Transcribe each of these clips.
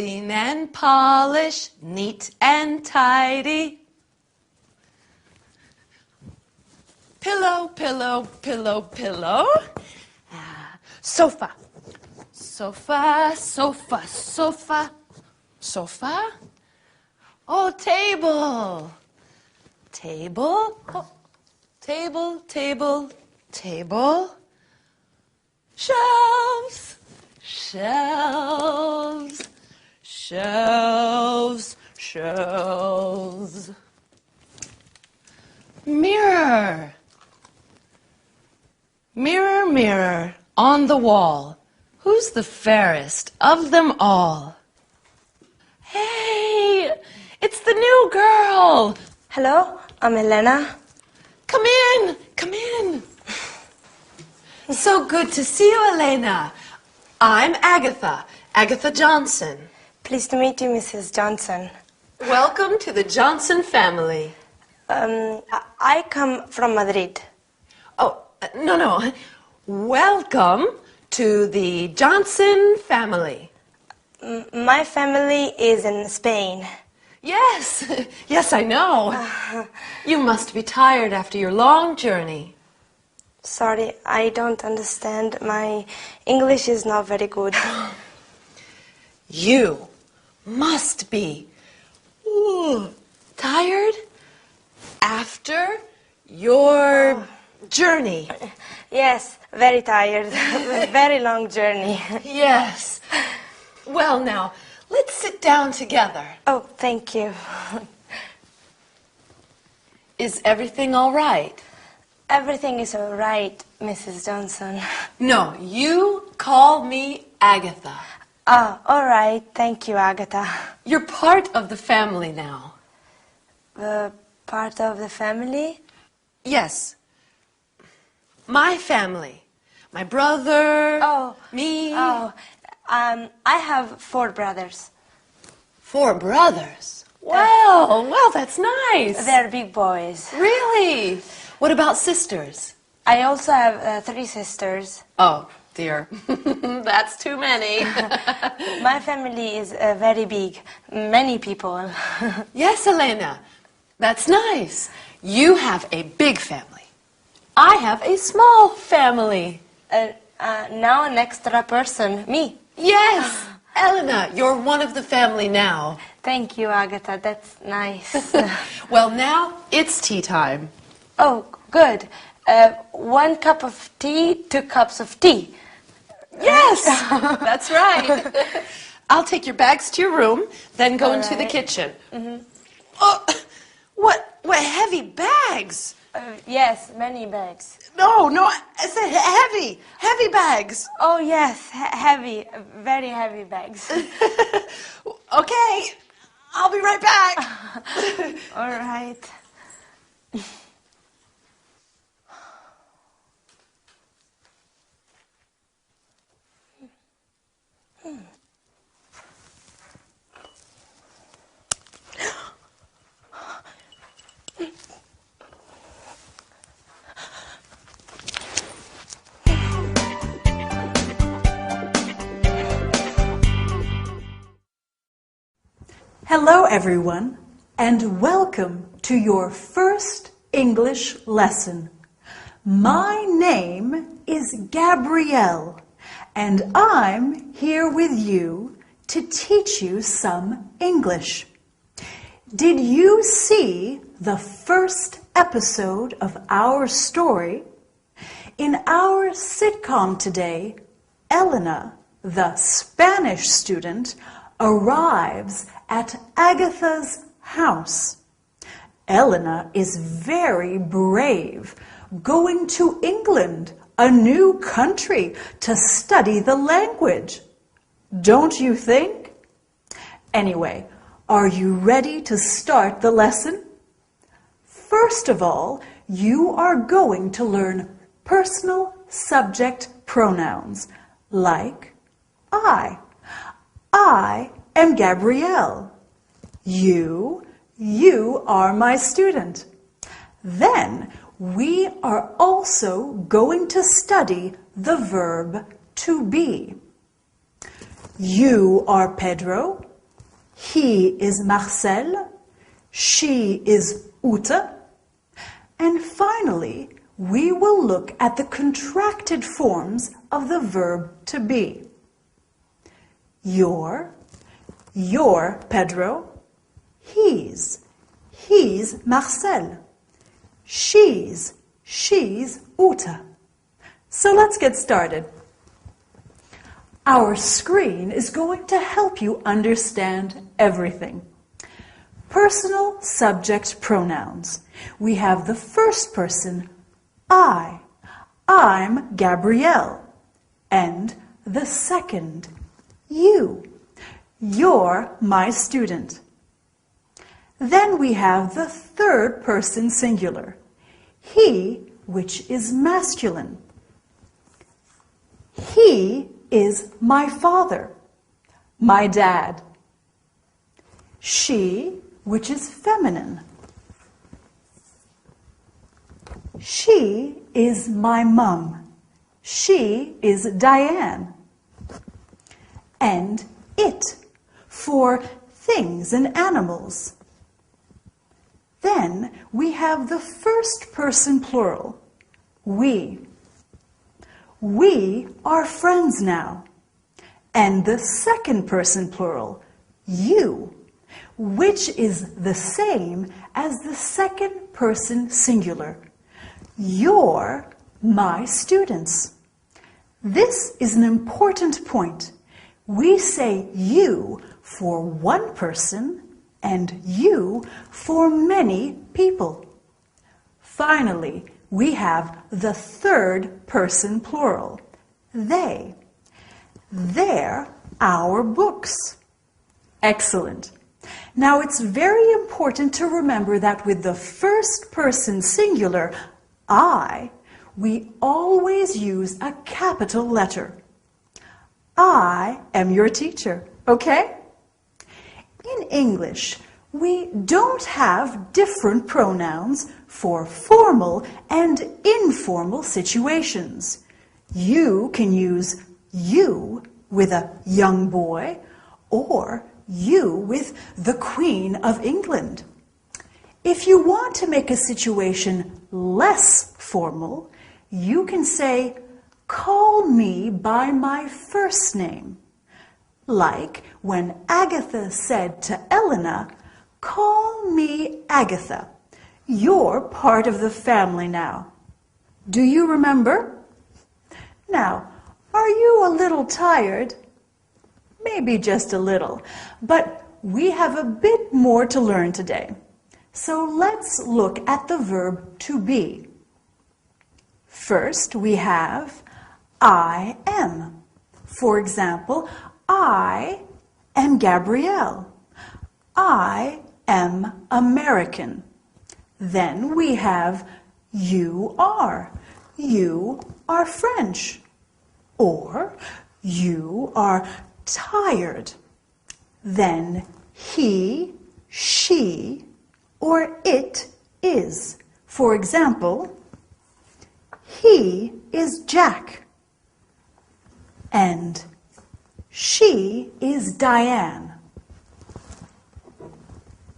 Clean and polish, neat and tidy. Pillow, pillow, pillow, pillow. Sofa. Sofa, sofa, sofa. Sofa. Oh, table. Table. Oh, table, table, table. Shelves. Shelves. Shelves. Shelves. Mirror. Mirror, mirror on the wall, who's the fairest of them all? Hey, it's the new girl. Hello, I'm Elena. Come in, come in. So good to see you, Elena. I'm Agatha, Agatha Johnson. Pleased to meet you, Mrs. Johnson. Welcome to the Johnson family. I come from Madrid. Oh, no. Welcome to the Johnson family. My family is in Spain. Yes, yes, I know. You must be tired after your long journey. Sorry, I don't understand. My English is not very good. You must be tired after your journey. Yes, very tired. Very long journey. Yes. Well, now, let's sit down together. Oh, thank you. Is everything all right? Everything is all right, Mrs. Johnson. No, you call me Agatha. Ah, all right. Thank you, Agatha. You're part of the family now. Part of the family? Yes. My family. My brother. Oh. Me. Oh. I have 4 brothers. 4 brothers. Well, that's nice. They're big boys. Really? What about sisters? I also have 3 sisters. Oh, dear. That's too many. My family is very big. Many people. Yes, Elena. That's nice. You have a big family. I have a small family. Now an extra person, me. Yes, Elena, you're one of the family now. Thank you, Agatha. That's nice. Well, now it's tea time. Oh, good. 1 cup of tea, 2 cups of tea. Yes, that's right. I'll take your bags to your room, then go into the right. kitchen. Oh, what heavy bags? Yes, many bags. No, I said heavy bags. Oh, yes, heavy, very heavy bags. Okay, I'll be right back. All right. Hello everyone, and welcome to your first English lesson. My name is Gabrielle, and I'm here with you to teach you some English. Did you see the first episode of our story? In our sitcom today, Elena, the Spanish student, arrives at Agatha's house. Elena is very brave, going to England, a new country, to study the language. Don't you think? Anyway, are you ready to start the lesson? First of all, you are going to learn personal subject pronouns like I. I am Gabrielle. You are my student. Then we are also going to study the verb to be. You are Pedro He is Marcel. She is Ute. And finally, we will look at the contracted forms of the verb to be. Your Pedro. He's Marcel. She's Ute. So let's get started. Our screen is going to help you understand everything. Personal subject pronouns. We have the first person, I. I'm Gabrielle. And the second, you. You're my student. Then we have the third person singular, he, which is masculine. He is my father, my dad. She, which is feminine. She is my mum. She is Diane. And it, for things and animals. Then we have the first person plural, we. We are friends now. And the second person plural, you, which is the same as the second person singular. You're my students. This is an important point. We say you for one person and you for many people. Finally, we have the third person plural, they. They're our books. Excellent. Now it's very important to remember that with the first person singular, I, we always use a capital letter. I am your teacher, okay? In English, we don't have different pronouns for formal and informal situations. You can use you with a young boy or you with the Queen of England. If you want to make a situation less formal, you can say, call me by my first name. Like when Agatha said to Elena, call me Agatha. You're part of the family now. Do you remember? Now, are you a little tired? Maybe just a little, but we have a bit more to learn today. So let's look at the verb to be. First, we have I am. For example, I am Gabrielle. I am American. Then we have you are. You are French. Or you are tired. Then he, she, or it is. For example, he is Jack. And she is Diane.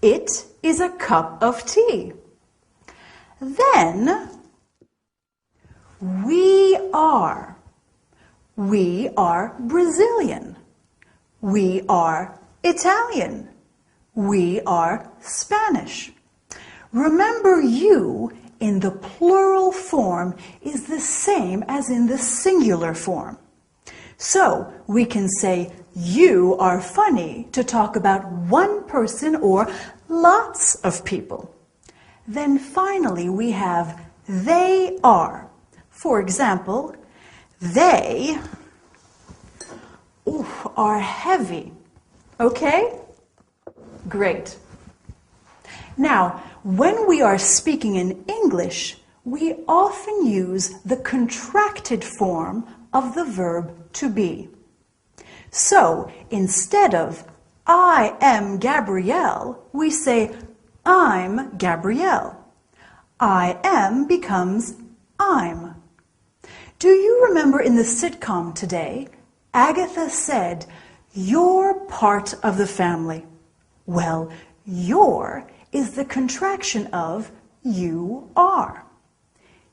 It is a cup of tea. Then we are. We are Brazilian. We are Italian. We are Spanish. Remember, you in the plural form is the same as in the singular form. So we can say you are funny to talk about one person or lots of people. Then finally we have they are. For example, they are heavy. Okay? Great. Now, when we are speaking in English, we often use the contracted form of the verb to be. So, instead of I am Gabrielle, we say I'm Gabrielle. I am becomes I'm. Do you remember in the sitcom today, Agatha said, you're part of the family. Well, your is the contraction of you are.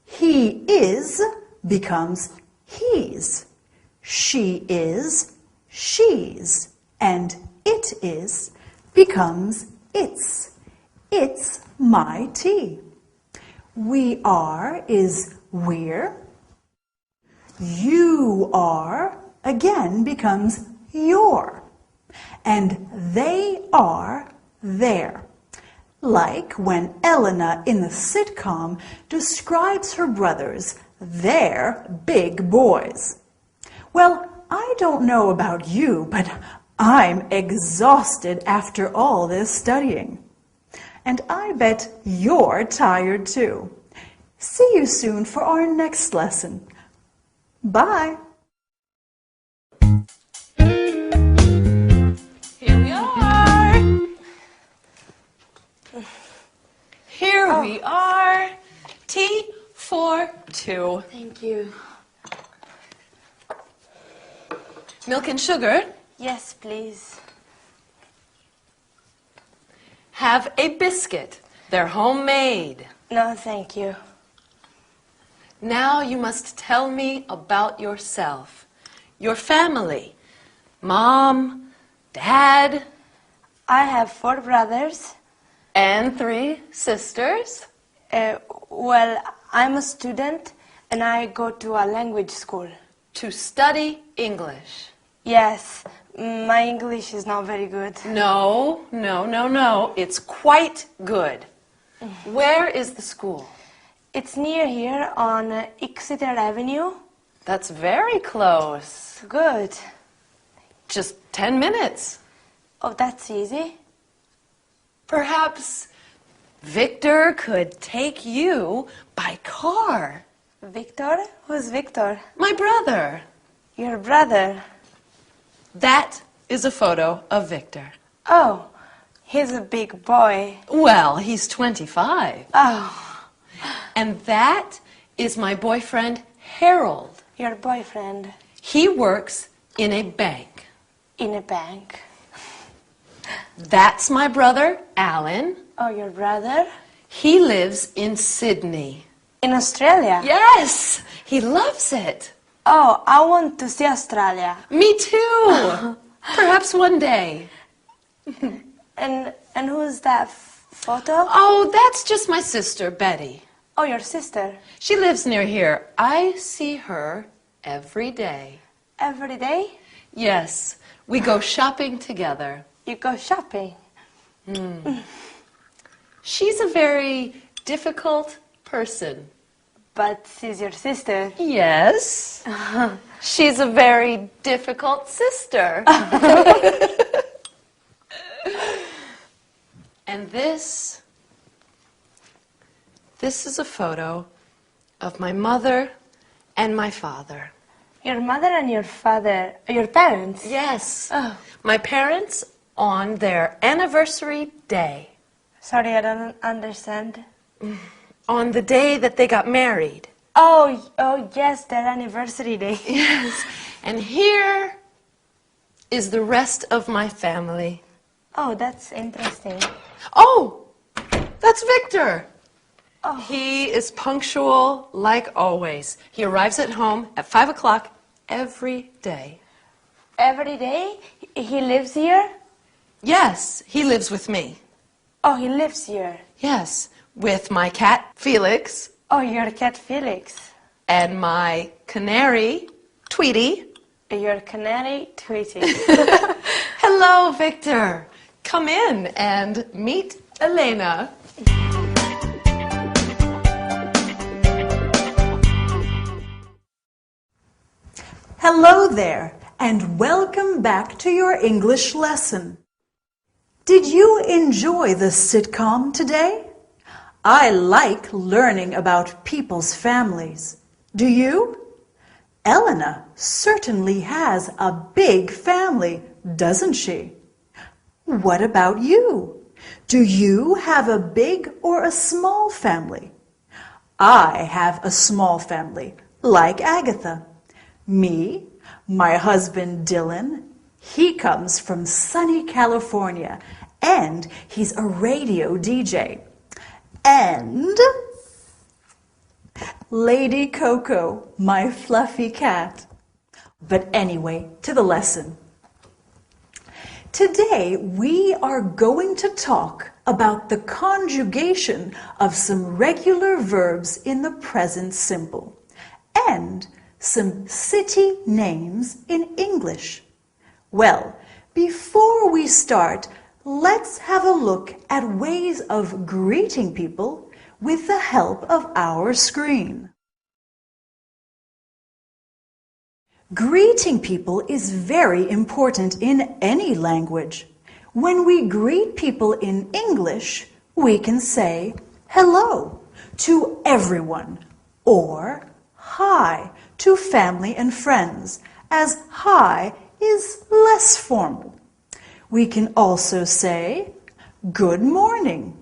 He is becomes he's. She is she's. And it is becomes its. It's my tea. We are is we're. You are again becomes your. And they are their. Like when Elena in the sitcom describes her brothers, they're big boys. Well, I don't know about you, but I'm exhausted after all this studying. And I bet you're tired too. See you soon for our next lesson. Bye. Here we are. Here we are. Tea for two. Thank you. Milk and sugar. Yes, please. Have a biscuit. They're homemade. No, thank you. Now you must tell me about yourself. Your family. Mom, Dad, I have 4 brothers. and 3 sisters. Well, I'm a student and I go to a language school. To study English. Yes, my English is not very good. No. It's quite good. Where is the school? It's near here on Exeter Avenue. That's very close. Good. Just 10 minutes. Oh, that's easy. Perhaps Victor could take you by car. Victor? Who's Victor? My brother. Your brother. That is a photo of Victor. Oh, he's a big boy. Well, he's 25. Oh, And that is my boyfriend, Harold. your boyfriend He works in a bank. in a bank. That's my brother, Alan. Oh, your brother? He lives in Sydney. In Australia? Yes, he loves it. Oh, I want to see Australia. Me too. Perhaps one day. And who's that photo? Oh, that's just my sister, Betty. Oh, your sister. She lives near here. I see her every day. Every day? Yes, we go shopping together. You go shopping. She's a very difficult person. But she's your sister. Yes. She's a very difficult sister. And this is a photo of my mother and my father. Your mother and your father, your parents? Yes. Oh. My parents on their anniversary day. Sorry, I don't understand. On the day that they got married. Oh, yes, their anniversary day. Yes. And here is the rest of my family. Oh, that's interesting. Oh, that's Victor. Oh. He is punctual like always. He arrives at home at 5 o'clock every day. Every day? He lives here? Yes, he lives with me. Oh, he lives here. Yes, with my cat, Felix, Oh, your cat Felix. and my canary, Tweety. Your canary Tweety. Hello, Victor. Come in and meet Elena. Hello there, and welcome back to your English lesson. Did you enjoy the sitcom today? I like learning about people's families. Do you? Elena certainly has a big family, doesn't she? What about you? Do you have a big or a small family? I have a small family, like Agatha. Me, my husband Dylan, he comes from sunny California, and he's a radio DJ. And Lady Coco, my fluffy cat. But anyway, to the lesson. Today, we are going to talk about the conjugation of some regular verbs in the present simple and some city names in English. Well, before we start, let's have a look at ways of greeting people with the help of our screen. Greeting people is very important in any language. When we greet people in English, we can say hello to everyone or hi to family and friends, as hi is less formal. We can also say good morning,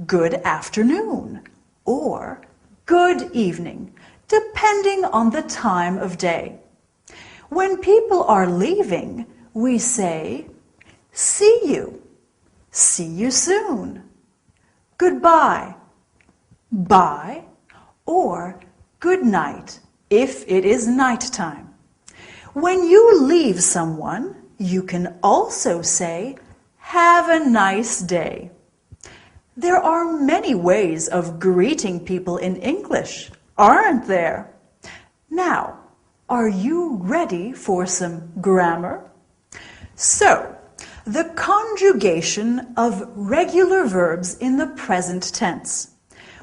good afternoon, or good evening, depending on the time of day. When people are leaving, we say, see you soon, goodbye, bye, or good night if it is nighttime. When you leave someone, you can also say, have a nice day. There are many ways of greeting people in English, aren't there? Now, are you ready for some grammar? So, the conjugation of regular verbs in the present tense.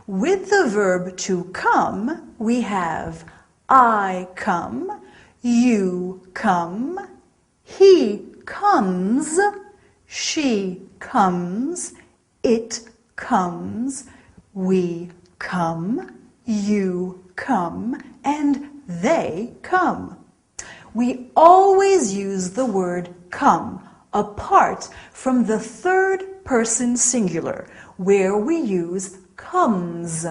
With the verb to come, we have I come, you come, he comes, she comes, it comes, we come, you come, and they come. We always use the word come apart from the third person singular, where we use comes.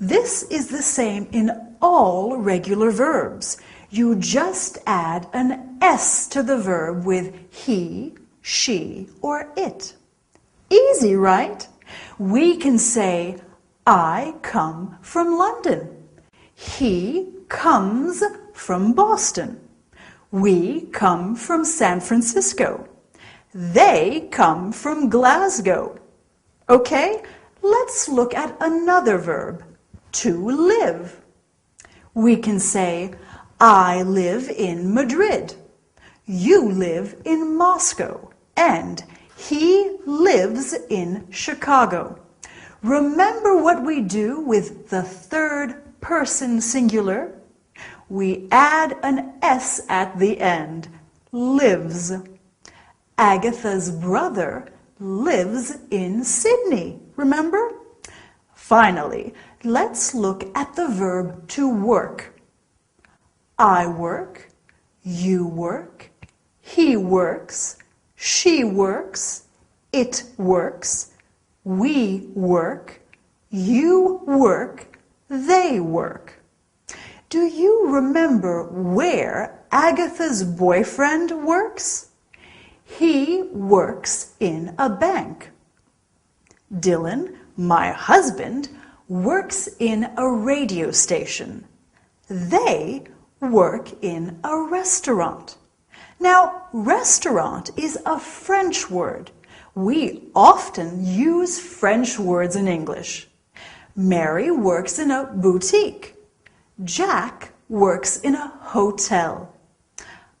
This is the same in all regular verbs. You just add an S to the verb with he, she, or it. Easy, right? We can say, I come from London. He comes from Boston. We come from San Francisco. They come from Glasgow. Okay, let's look at another verb, to live. We can say, I live in Madrid. You live in Moscow. And he lives in Chicago. Remember what we do with the third person singular? We add an S at the end, lives. Agatha's brother lives in Sydney, remember? Finally, let's look at the verb to work. I work, you work, he works, she works, it works, we work, you work, they work. Do you remember where Agatha's boyfriend works? He works in a bank. Dylan, my husband, works in a radio station. They work in a restaurant. Now, restaurant is a French word. We often use French words in English. Mary works in a boutique. Jack works in a hotel.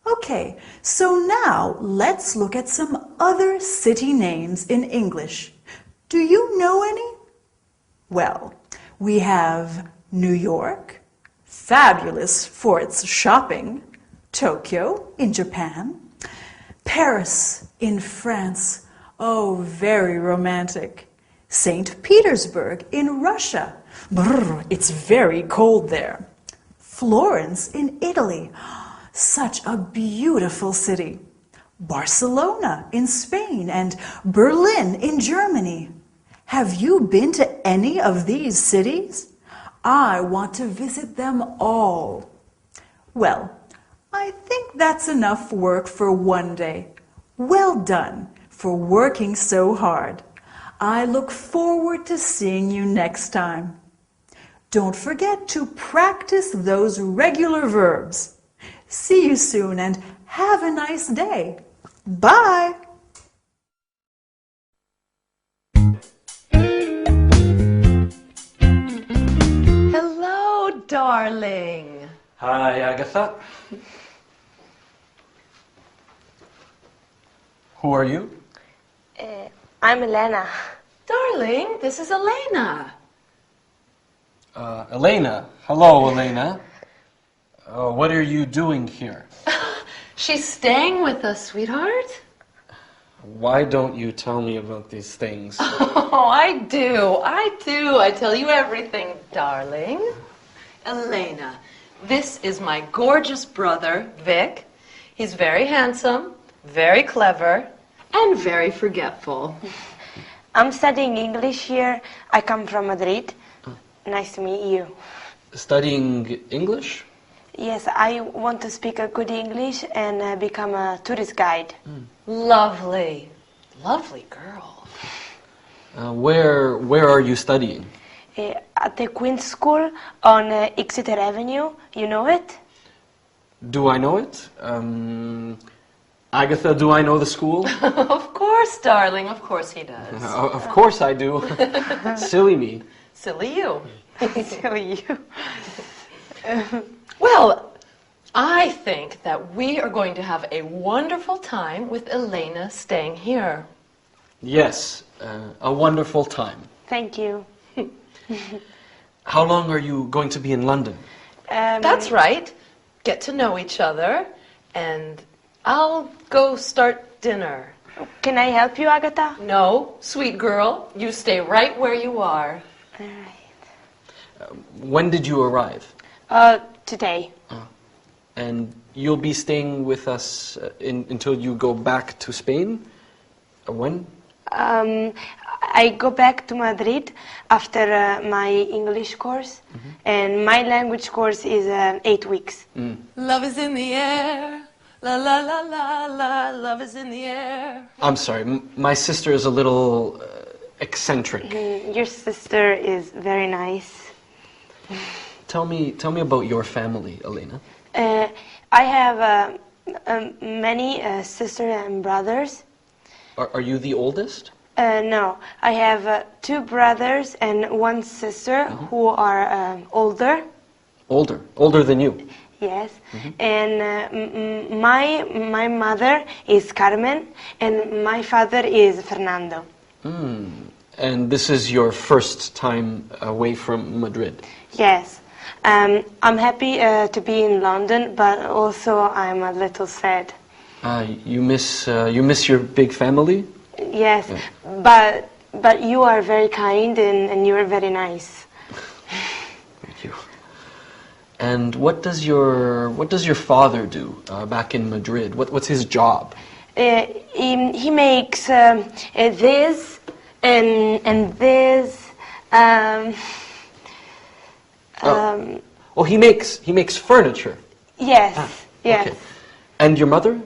Okay, so now let's look at some other city names in English. Do you know any? Well, we have New York, fabulous for its shopping, Tokyo in Japan, Paris in France, oh, very romantic, St. Petersburg in Russia, brr, it's very cold there, Florence in Italy, such a beautiful city, Barcelona in Spain, and Berlin in Germany. Have you been to any of these cities? I want to visit them all. Well, I think that's enough work for one day. Well done for working so hard. I look forward to seeing you next time. Don't forget to practice those regular verbs. See you soon and have a nice day. Bye! Hello, darling. Hi, Agatha. Who are you? I'm Elena. Darling, this is Elena. Elena. Hello, Elena. What are you doing here? She's staying with us, sweetheart. Why don't you tell me about these things? Oh, I do. I tell you everything, darling. Elena, this is my gorgeous brother, Vic. He's very handsome, very clever, and very forgetful. I'm studying English here. I come from Madrid. Nice to meet you. Studying English? Yes, I want to speak a good English and become a tourist guide. Lovely. Lovely girl. Where are you studying? At the Queen's School on Exeter Avenue. You know it? Do I know it? Agatha, do I know the school? Of course, darling. Of course he does. Of course I do. Silly me. Silly you. Silly you. Well, I think that we are going to have a wonderful time with Elena staying here. Yes, a wonderful time. Thank you. How long are you going to be in London? That's right. Get to know each other, and I'll go start dinner. Can I help you, Agatha? No, sweet girl, you stay right where you are. All right. When did you arrive? Today. And you'll be staying with us until you go back to Spain? When? I go back to Madrid after my English course, and my language course is 8 weeks. Love is in the air. La la la la la. Love is in the air. I'm sorry, my sister is a little eccentric. Your sister is very nice. Tell me about your family, Elena. I have many sisters and brothers. Are you the oldest? No, I have 2 brothers and 1 sister who are older. Older than you? Yes, and my mother is Carmen and my father is Fernando. And this is your first time away from Madrid? Yes, I'm happy to be in London, but also I'm a little sad. You miss your big family? Yes, but you are very kind and you are very nice. Thank you. And what does your father do back in Madrid? What's his job? He makes this and this. He makes furniture. Yes, yes. Okay. And your mother?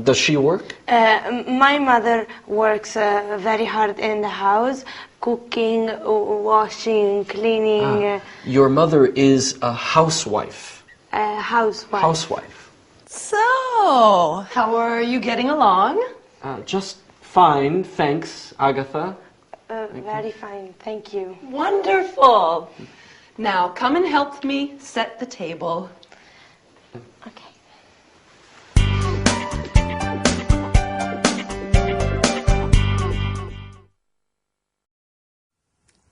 Does she work? My mother works very hard in the house, cooking, washing, cleaning. Your mother is a housewife. Housewife. Housewife. So, how are you getting along? Just fine, thanks, Agatha. Very fine, thank you. Wonderful. Now, come and help me set the table. Okay.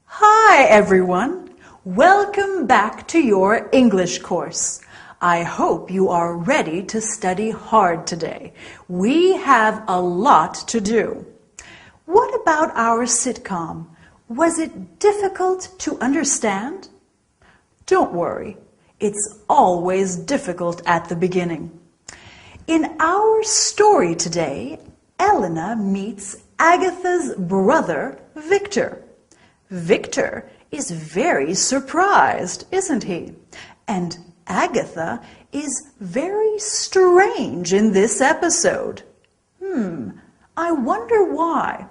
Hi everyone! Welcome back to your English course. I hope you are ready to study hard today. We have a lot to do. What about our sitcom? Was it difficult to understand? Don't worry, it's always difficult at the beginning. In our story today, Elena meets Agatha's brother, Victor. Victor is very surprised, isn't he? And Agatha is very strange in this episode. I wonder why.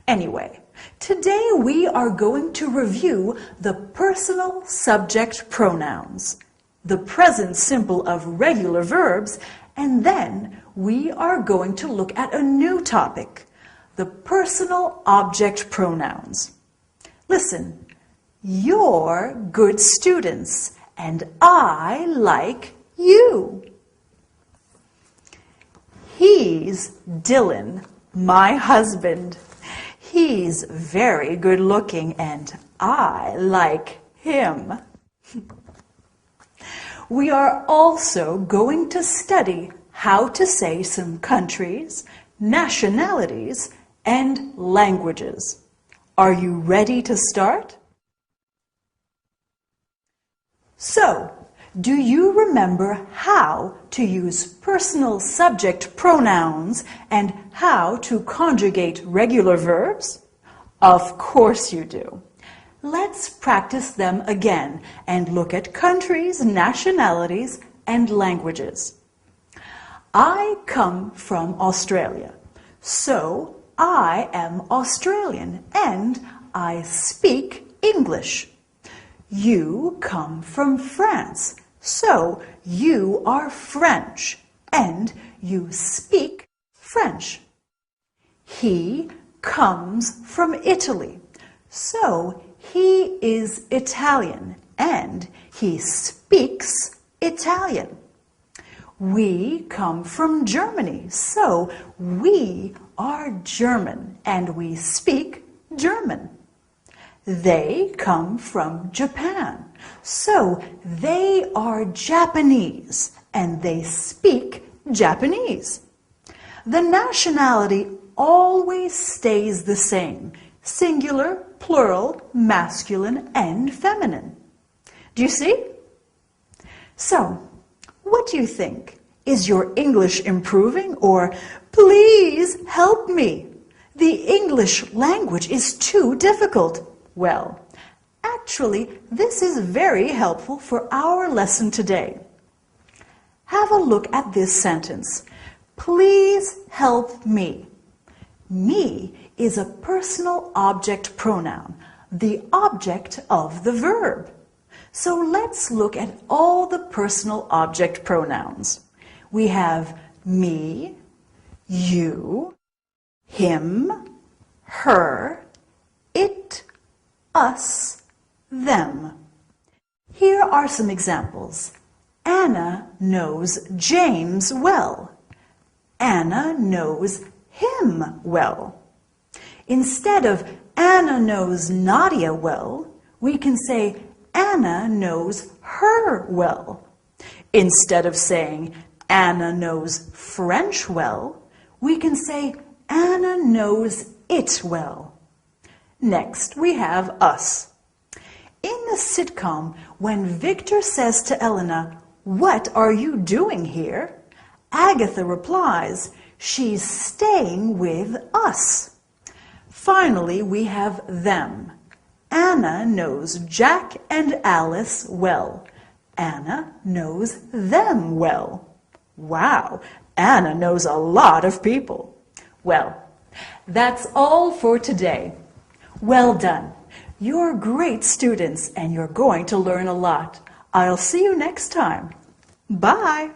Anyway, today we are going to review the personal subject pronouns, the present simple of regular verbs, and then we are going to look at a new topic, the personal object pronouns. Listen, you're good students, and I like you. He's Dylan, my husband. He's very good looking, and I like him. We are also going to study how to say some countries, nationalities, and languages. Are you ready to start? So, do you remember how to use personal subject pronouns and how to conjugate regular verbs? Of course you do. Let's practice them again and look at countries, nationalities, and languages. I come from Australia, so I am Australian and I speak English. You come from France, so you are French and you speak French. He comes from Italy, so he is Italian and he speaks Italian. We come from Germany, so we are German and we speak German. They come from Japan, so they are Japanese and they speak Japanese. The nationality always stays the same, singular, plural, masculine, and feminine. Do you see? So, what do you think? Is your English improving, or please help me? The English language is too difficult. Well, actually, this is very helpful for our lesson today. Have a look at this sentence. Please help me. Me is a personal object pronoun, the object of the verb. So let's look at all the personal object pronouns. We have me, you, him, her, it, us, them. Here are some examples. Anna knows James well. Anna knows him well. Instead of Anna knows Nadia well, we can say Anna knows her well. Instead of saying Anna knows French well, we can say Anna knows it well. Next, we have us. In the sitcom, when Victor says to Elena, "What are you doing here?" Agatha replies, "She's staying with us." Finally, we have them. Anna knows Jack and Alice well. Anna knows them well. Wow, Anna knows a lot of people. Well, that's all for today. Well done. You're great students and you're going to learn a lot. I'll see you next time. Bye.